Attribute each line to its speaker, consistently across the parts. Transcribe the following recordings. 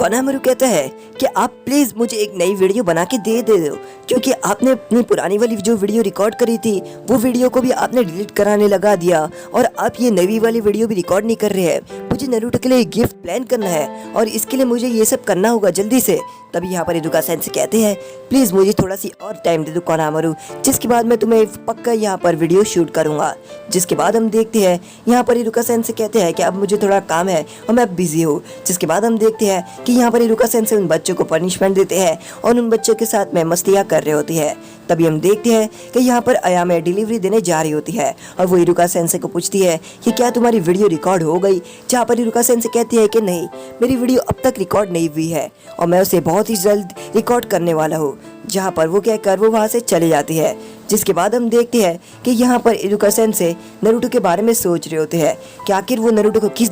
Speaker 1: कोनामरू कहता है कि आप प्लीज़ मुझे एक नई वीडियो बना के दे दो, क्योंकि आपने अपनी पुरानी वाली जो वीडियो रिकॉर्ड करी थी वो वीडियो को भी आपने डिलीट कराने लगा दिया और आप ये नई वाली वीडियो भी रिकॉर्ड नहीं कर रहे हैं। मुझे नारुतो के लिए गिफ्ट प्लान करना है और इसके लिए मुझे ये सब करना होगा जल्दी से। तभी यहाँ पर इरुका सेंसे कहते हैं प्लीज़ मुझे थोड़ा सी और टाइम दे दो कोनामरू, जिसके बाद मैं तुम्हें पक्का यहाँ पर वीडियो शूट करूँगा। जिसके बाद हम देखते हैं यहाँ पर इरुका सेंसे कहते हैं कि अब मुझे थोड़ा काम है और मैं बिजी हूँ। जिसके बाद हम देखते हैं कि यहाँ पर इरुका सेंसे उन बच्चों को पनिशमेंट देते हैं और उन बच्चों के साथ में मस्तियाँ कर रहे होती है। तभी हम देखते हैं कि यहाँ पर अयामे डिलीवरी देने जा रही होती है और वो इरुका सेंसे को पूछती है कि क्या तुम्हारी वीडियो रिकॉर्ड हो गई। जहाँ पर इरुका सेंसे कहती है कि नहीं, मेरी वीडियो अब तक रिकॉर्ड नहीं हुई है और मैं उसे बहुत ही जल्द रिकॉर्ड करने वाला हूँ। जहाँ पर वो कहकर वो वहाँ से चली जाती है। जिसके बाद हम देखते हैं कि यहाँ पर इरुका सेंसे नारुतो के बारे में सोच रहे होते हैं कि आखिर वो नारुतो को किस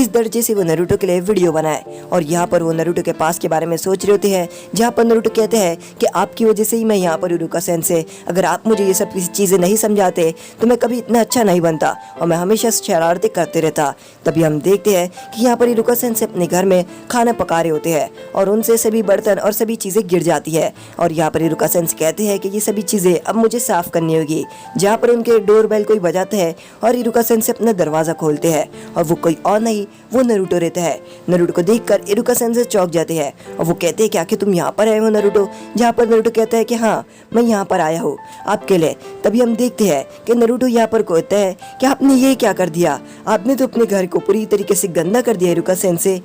Speaker 1: दर्जे से वो नारुतो के लिए वीडियो बनाए। और यहाँ पर वो नारुतो के पास के बारे में सोच रहे होते हैं, जहाँ पर नारुतो कहते हैं कि आपकी वजह से ही मैं यहाँ पर इरुका सेंसे, अगर आप मुझे ये सब चीज़ें नहीं समझाते तो मैं कभी इतना अच्छा नहीं बनता और मैं हमेशा शरारतें करते रहता। तभी हम देखते हैं कि यहाँ पर इरुका सेंसे अपने घर में खाना पका रहे होते हैं और उनसे सभी बर्तन और सभी चीज़ें गिर जाती है। और यहाँ पर इरुका सेंसे कहते हैं कि ये सभी चीज़ें अब मुझे साफ करनी होगी। जहाँ पर उनके डोरबेल कोई बजाते हैं और इरुका सेंसे अपना दरवाज़ा खोलते हैं और वो कोई और नहीं, वो नारुतो रहता है। नारुतो को देखकर इरुका सेंसे चौंक जाते हैं और वो कहते हैं कि आखिर तुम यहाँ पर आए हो नारुतो। जहाँ पर नारुतो कहता है कि हाँ, मैं यहाँ पर आया हूँ आपके लिए। तभी हम देखते हैं कि नारुतो यहाँ पर कहता है कि आपने ये क्या कर दिया, आपने तो अपने घर को पूरी तरीके से गंदा कर दिया इरुका सेंसे।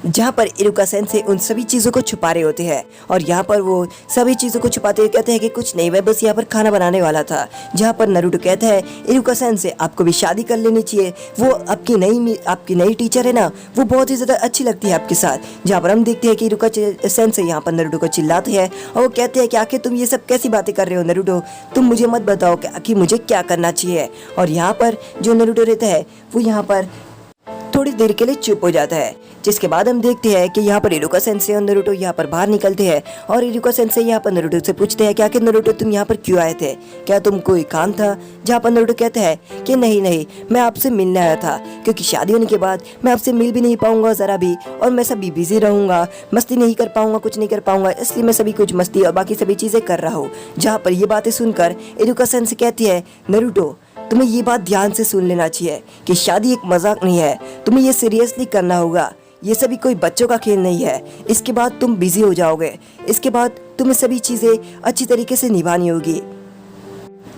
Speaker 1: जहाँ पर इरुका सेंसे उन सभी चीज़ों को छुपा रहे होते हैं और यहाँ पर वो सभी चीज़ों को छुपाते हुए कहते हैं कि कुछ नहीं, मैं बस यहाँ पर खाना बनाने वाला था। जहाँ पर नारुतो कहता है इरुका सेंसे आपको भी शादी कर लेनी चाहिए, वो आपकी नई टीचर है ना, वो बहुत ही ज़्यादा अच्छी लगती है आपके साथ। जहाँ पर हम देखते हैं कि इरुका सेंसे यहाँ पर नारुतो को चिल्लाते हैं और वो कहते हैं कि आखिर तुम ये सब कैसी बातें कर रहे हो नारुतो, तुम मुझे मत बताओ कि आखिर मुझे क्या करना चाहिए। और यहाँ पर जो नारुतो रहता है वो यहाँ पर थोड़ी देर के लिए चुप हो जाता है। जिसके बाद हम देखते हैं कि यहाँ पर इरुका सेंसे और नारुतो यहाँ पर बाहर निकलते हैं और इरुका सेंसे यहाँ पर नारुतो से पूछते हैं कि आखिर नारुतो तुम यहाँ पर क्यों आए थे, क्या तुम कोई काम था। जहाँ पर नारुतो कहता है कि नहीं, मैं आपसे मिलने आया था, क्योंकि शादी होने के बाद मैं आपसे मिल भी नहीं पाऊंगा ज़रा भी और मैं सभी बिजी रहूंगा, मस्ती नहीं कर पाऊंगा, कुछ नहीं कर पाऊंगा, इसलिए मैं सभी कुछ मस्ती और बाकी सभी चीज़ें कर रहा हूँ। जहाँ पर ये बातें सुनकर इरुका सेंसे कहती है नारुतो तुम्हें ये बात ध्यान से सुन लेना चाहिए कि शादी एक मजाक नहीं है, तुम्हें ये सीरियसली करना होगा। ये सभी कोई बच्चों का खेल नहीं है। इसके बाद तुम बिजी हो जाओगे, इसके बाद तुम्हें सभी चीज़ें अच्छी तरीके से निभानी होगी।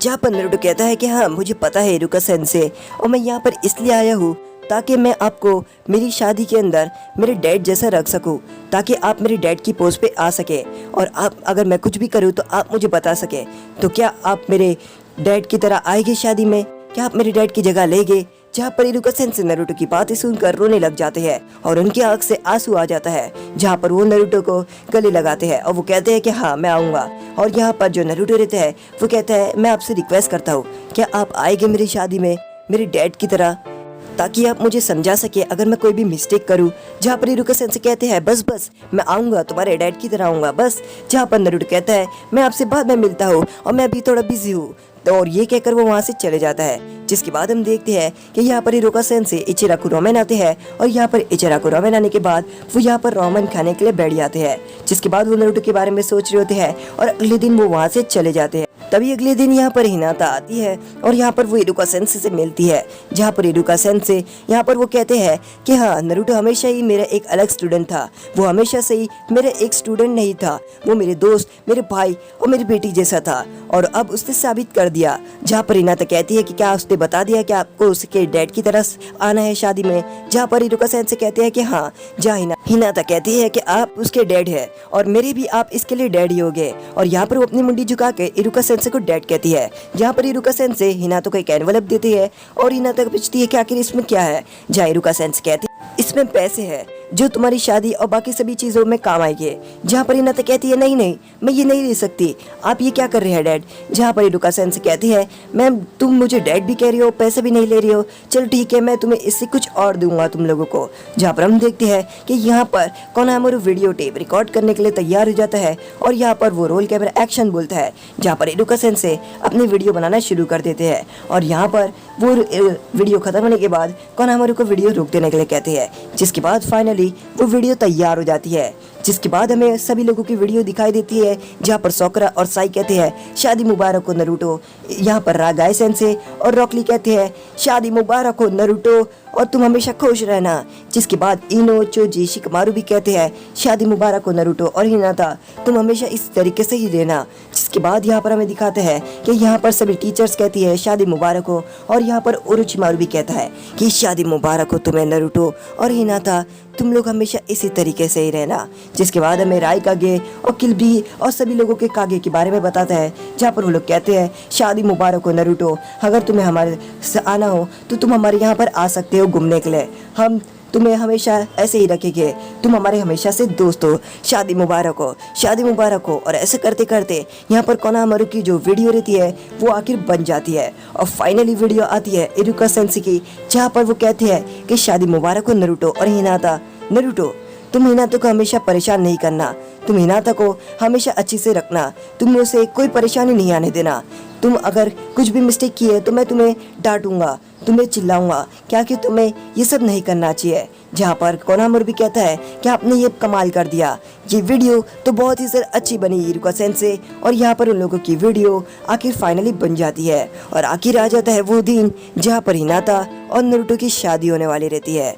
Speaker 1: जहाँ पर नारुतो कहता है कि हाँ, मुझे पता है इरुका सेंसे, और मैं यहाँ पर इसलिए आया हूँ ताकि मैं आपको मेरी शादी के अंदर मेरे डैड जैसा रख सकूं, ताकि आप मेरे डैड की पोस्ट पे आ सके और आप अगर मैं कुछ भी करूं तो आप मुझे बता सके। तो क्या आप मेरे डैड की तरह आएंगे शादी में, क्या आप मेरे डैड की जगह लेंगे। जहाँ पर इरुका सेंसे नारुतो की बातें सुनकर रोने लग जाते हैं और उनकी आंख से आंसू आ जाता है। जहाँ पर वो नारुतो को गले लगाते हैं और वो कहते हैं कि हाँ, मैं आऊँगा। और यहाँ पर जो नारुतो रहता है वो कहता है मैं आपसे रिक्वेस्ट करता हूँ, क्या आप आएंगे मेरी शादी में मेरे डैड की तरह, ताकि आप मुझे समझा सके अगर मैं कोई भी मिस्टेक करूं। जहाँ पर इरुका सेंसे कहते हैं बस मैं आऊँगा, तुम्हारे डैड की तरह आऊँगा बस। जहाँ पर नारुतो कहता है मैं आपसे बाद में मिलता हूँ और मैं अभी थोड़ा बिजी हूँ। तो और ये कहकर वो वहाँ से चले जाता है। जिसके बाद हम देखते हैं कि यहाँ पर इरुका सेंसे इचिराकु रामेन आते हैं और यहाँ पर इचिराकु रामेन आने के बाद वो यहाँ पर रामेन खाने के लिए बैठ जाते हैं। जिसके बाद वो नारुतो के बारे में सोच रहे होते हैं और अगले दिन वो वहाँ से चले जाते हैं। तभी अगले दिन यहाँ पर हिनाता आती है और यहाँ पर वो इरुका सेंसे से मिलती है। जहाँ पर इरुका सेंसे यहाँ पर वो कहते हैं कि हाँ, नारुतो हमेशा ही मेरा एक अलग स्टूडेंट था, वो हमेशा से ही मेरा एक स्टूडेंट नहीं था, वो मेरे दोस्त, मेरे भाई और मेरी बेटी जैसा था और अब उसने साबित कर दिया। जहाँ पर हिनाता कहती है कि क्या उसने बता दिया कि आपको उसके डैड की तरह आना है शादी में। जहाँ पर इरुका सेंसे कहते हैं कि हाँ। जहाँ हिनाता कहती है कि आप उसके डैड है और मेरे भी आप इसके लिए डैड ही हो गए। और यहाँ पर वो अपनी मुंडी झुका के इरुका सेंसे को डैड कहती है। जहाँ पर इरुका सेंसे हिनाता को एक एनवलप देती है और हिनाता को पूछती है कि आखिर इसमें क्या है। जहाँ इरुका सेंसे कहती है इसमें पैसे है जो तुम्हारी शादी और बाकी सभी चीज़ों में काम आएंगे। जहाँ पर हिनाता कहती है नहीं, मैं ये नहीं ले सकती, आप ये क्या कर रहे हैं डैड। जहाँ पर इरुका सेंसे कहती है मैम, तुम मुझे डैड भी कह रही हो, पैसे भी नहीं ले रही हो, चलो ठीक है, मैं तुम्हें इससे कुछ और दूंगा तुम लोगों को। जहाँ पर हम देखते हैं कि यहाँ पर कोनामरू वीडियो टेप रिकॉर्ड करने के लिए तैयार हो जाता है और यहाँ पर वो रोल कैमरा एक्शन बोलता है। जहाँ पर इरुका सेंसे अपनी वीडियो बनाना शुरू कर देते हैं और यहाँ पर वो वीडियो खत्म होने के बाद कोनामरू को वीडियो रोक देने के लिए कहते हैं। जिसके बाद फाइनली फाइनली वो वीडियो तैयार हो जाती है, जिसके बाद हमें सभी लोगों की वीडियो दिखाई देती है जहाँ पर सोकरा और साई कहते हैं शादी मुबारक हो नरूटो। यहाँ पर रागाई सेंसे और रॉकली कहते हैं शादी मुबारक हो नरूटो और तुम हमेशा खुश रहना। जिसके बाद इनो चोजी शिकमारू भी कहते हैं शादी मुबारक हो नरूटो और हिनाता तुम हमेशा इस तरीके से ही रहना। जिसके बाद यहाँ पर हमें दिखाते हैं कि यहाँ पर सभी टीचर्स कहती है शादी मुबारक हो और यहाँ पर ओरोचिमारू भी कहता है कि शादी मुबारक हो तुम्हें नरूटो और हिनाता तुम लोग हमेशा इसी तरीके से ही रहना। जिसके बाद हमें राय कागे और किलबी और सभी लोगों के कागे के बारे में बताता है जहाँ पर वो लोग कहते हैं शादी मुबारक हो नरूटो, अगर तुम्हें हमारे से आना हो तो तुम हमारे यहाँ पर आ सकते हो घूमने के लिए, हम तुम्हें हमेशा ऐसे ही रखेंगे, तुम हमारे हमेशा से दोस्त हो, शादी मुबारक हो, शादी मुबारक हो। और ऐसे करते करते यहाँ पर कोनामारू की जो वीडियो रहती है वो आखिर बन जाती है और फाइनली वीडियो आती है इरुका सेंसे की, जहाँ पर वो कहते हैं कि शादी मुबारक हो नरूटो और हिनाता नरूटो तुम हिनाता को हमेशा परेशान नहीं करना, तुम हिनाता को हमेशा अच्छी से रखना, तुम उसे कोई परेशानी नहीं आने देना, तुम अगर कुछ भी मिस्टेक की है तो मैं तुम्हें डांटूंगा, तुम्हें चिल्लाऊंगा, क्या कि तुम्हें ये सब नहीं करना चाहिए। जहाँ पर कोनामारू भी कहता है कि आपने ये कमाल कर दिया, ये वीडियो तो बहुत ही अच्छी बनी इरुका सेंसे। और यहाँ पर उन लोगों की वीडियो आखिर फाइनली बन जाती है और आखिर आ जाता है वो दिन जहाँ पर हिनाता और नरूटो की शादी होने वाली रहती है,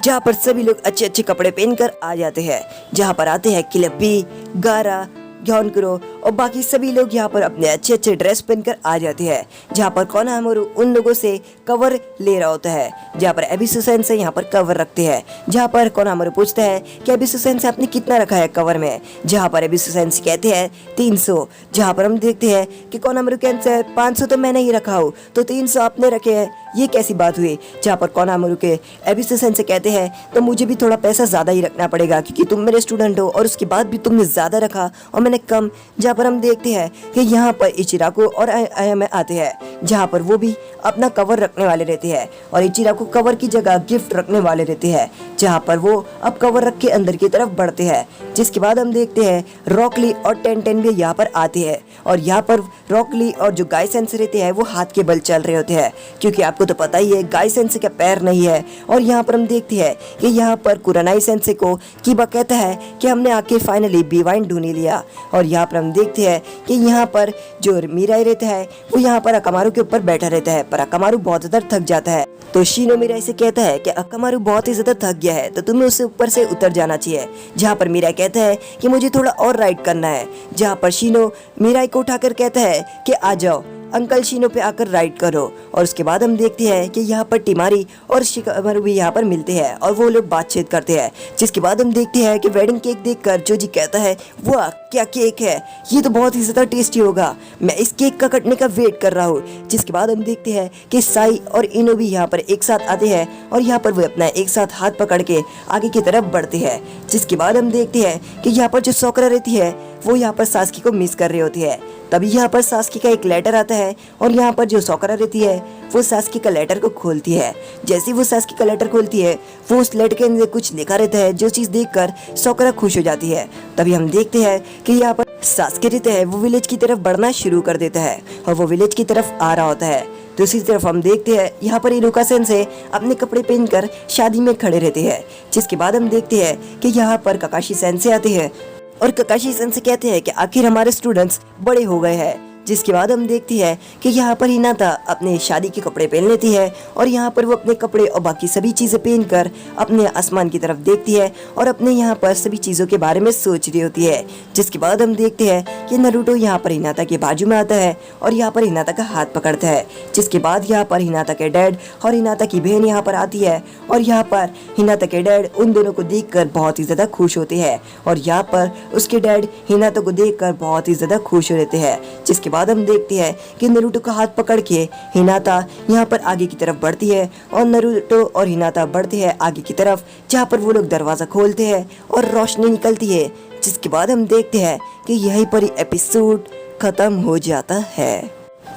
Speaker 1: जहाँ पर सभी लोग अच्छे अच्छे कपड़े पहनकर आ जाते हैं। जहाँ पर आते हैं किलबी, गारा, ग्योनकुरो और बाकी सभी लोग यहाँ पर अपने अच्छे अच्छे ड्रेस पहनकर आ जाते हैं। जहाँ पर कोनामारू उन लोगों से कवर ले रहा होता है, जहाँ पर एबिसु सेंसे यहाँ पर कवर रखते हैं। जहाँ पर कोनामारू पूछता है कि एबिसु सेंसे आपने कितना रखा है कवर में, जहाँ पर एबिसु सेंसे कहते हैं 300। जहाँ पर हम देखते हैं कि कोनामारू कहते हैं 500 तो मैं नहीं रखा हूँ तो 300 आपने रखे हैं, ये कैसी बात हुई। जहाँ पर कोनामारू के एबिसु सेंसे कहते हैं तो मुझे भी थोड़ा पैसा ज़्यादा ही रखना पड़ेगा क्योंकि तुम मेरे स्टूडेंट हो और उसके बाद भी तुमने ज़्यादा रखा और मैंने कम। जहाँ पर हम देखते हैं कि यहाँ पर इचिराको और आयामे आते हैं, जहाँ पर वो भी अपना कवर रखने वाले रहते हैं और इचिराको कवर की जगह गिफ्ट रखने वाले रहते हैं। जहाँ पर वो अब कवर रख के अंदर की तरफ बढ़ते हैं। जिसके बाद हम देखते हैं रॉकली और टेन भी यहाँ पर आते हैं और यहाँ पर रॉकली और जो गाई सेंसे रहते हैं वो हाथ के बल चल रहे होते हैं, क्योंकि आपको तो पता ही है गाई सेंसे का पैर नहीं है। और यहाँ पर हम देखते हैं कि यहाँ पर कुरानाई सेंसे को कीबा कहता है कि हमने आके फाइनली बीवाइन ढूंढ लिया। और यहाँ पर हम देखते हैं कि यहाँ पर जो मिराई रहता है वो यहाँ पर अकामारू के ऊपर बैठा रहता है, पर अकामारू बहुत ज़्यादा थक जाता है। तो शीनो मिराई से कहता है कि अकामारू बहुत ही ज़्यादा थक गया है तो तुम्हें उससे ऊपर से उतर जाना चाहिए। जहाँ पर मिराई कहता है कि मुझे थोड़ा और राइड करना है, जहाँ पर शीनो मिराई को उठाकर कहता है कि आ जाओ अंकल शीनो पे आकर राइड करो। और उसके बाद हम देखते हैं कि यहाँ पर टिमारी और शिकामारू भी यहाँ पर मिलते हैं और वो लोग बातचीत करते हैं। जिसके बाद हम देखते हैं कि वेडिंग केक देखकर जोजी कहता है वाह क्या केक है, ये तो बहुत ही ज़्यादा टेस्टी होगा, मैं इस केक का कटने का वेट कर रहा हूँ। जिसके बाद हम देखते हैं कि साई और इनो भी यहाँ पर एक साथ आते हैं और यहाँ पर वो अपना एक साथ हाथ पकड़ के आगे की तरफ बढ़ते हैं। जिसके बाद हम देखते हैं कि यहाँ पर जो सोकरा रहती है वो यहाँ पर सास्की को मिस कर रही होती है। तभी यहाँ पर सास्की का एक लेटर आता है और यहाँ पर जो सोकरा रहती है वो सास्की का लेटर को खोलती है। जैसे वो सास्की का लेटर खोलती है वो उस लेटर के अंदर कुछ लिखा रहता है, जो चीज़ देखकर सोकरा खुश हो जाती है। तभी हम देखते हैं कि यहाँ पर सास्की रहता है वो विलेज की तरफ बढ़ना शुरू कर देता है और वो विलेज की तरफ आ रहा होता है। दूसरी तरफ हम देखते हैं यहाँ पर इरुका सेंसे अपने कपड़े पहनकर शादी में खड़े रहते हैं। जिसके बाद हम देखते हैं कि यहाँ पर काकाशी सेंसे आते हैं और काकाशी सेंसे कहते हैं कि आखिर हमारे स्टूडेंट्स बड़े हो गए हैं। जिसके बाद हम देखती है कि यहाँ पर हिनाता अपने शादी के कपड़े पहन लेती है और यहाँ पर वो अपने कपड़े और बाकी सभी चीज़ें पहनकर अपने आसमान की तरफ देखती है और अपने यहाँ पर सभी चीज़ों के बारे में सोच रही होती है। जिसके बाद हम देखते हैं कि नरूटो यहाँ पर हिनाता के बाजू में आता है और यहाँ पर हिनाता का हाथ पकड़ता है। जिसके बाद यहाँ पर हिनाता के डैड और हिनाता की बहन यहाँ पर आती है और यहाँ पर हिनाता के डैड उन दोनों को देखकर बहुत ही ज़्यादा खुश होते हैं और यहाँ पर उसके डैड हिनाता को देखकर बहुत ही ज़्यादा खुश रहते हैं। जिसके बाद हम देखते हैं कि नरूटो का हाथ पकड़ के हिनाता यहाँ पर आगे की तरफ बढ़ती है और नरूटो और हिनाता बढ़ते हैं आगे की तरफ, जहाँ पर वो लोग दरवाज़ा खोलते हैं और रोशनी निकलती है। जिसके बाद हम देखते हैं कि यहीं पर ही एपिसोड ख़त्म हो जाता है।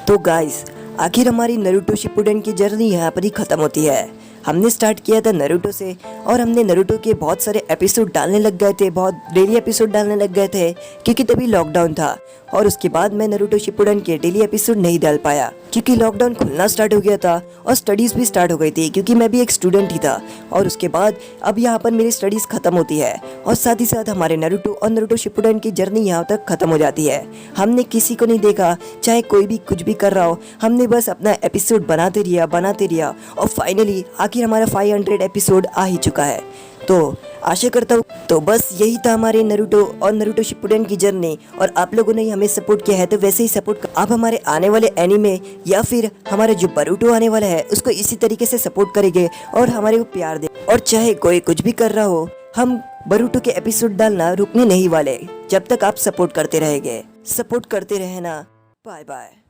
Speaker 1: तो गाइस आखिर हमारी नारुतो शिपुडेन की जर्नी यहाँ पर ही ख़त्म होती है। हमने स्टार्ट किया था नारुतो से और हमने नारुतो के बहुत सारे एपिसोड डालने लग गए थे, बहुत डेली एपिसोड डालने लग गए थे क्योंकि तभी लॉकडाउन था। और उसके बाद मैं नारुतो शिपुडन के डेली एपिसोड नहीं डाल पाया क्योंकि लॉकडाउन खुलना स्टार्ट हो गया था और स्टडीज़ भी स्टार्ट हो गई थी क्योंकि मैं भी एक स्टूडेंट ही था। और उसके बाद अब यहाँ पर मेरी स्टडीज़ ख़त्म होती है और साथ ही साथ हमारे नारुतो और नारुतो शिपुडन की जर्नी यहाँ तक ख़त्म हो जाती है। हमने किसी को नहीं देखा, चाहे कोई भी कुछ भी कर रहा हो, हमने बस अपना एपिसोड बनाते रिया और फाइनली आखिर हमारा 500 एपिसोड आ ही चुका है। तो आशा करता हूँ तो बस यही था हमारे नारुतो और नारुतो शिपुडन की जर्नी और आप लोगों ने ही हमें सपोर्ट किया है तो वैसे ही सपोर्ट आप हमारे आने वाले एनीमे या फिर हमारा जो बोरुतो आने वाला है उसको इसी तरीके से सपोर्ट करेंगे और हमारे को प्यार दे। और चाहे कोई कुछ भी कर रहा हो, हम बोरुतो के एपिसोड डालना रुकने नहीं वाले जब तक आप सपोर्ट करते रहेंगे। सपोर्ट करते रहना। Bye bye.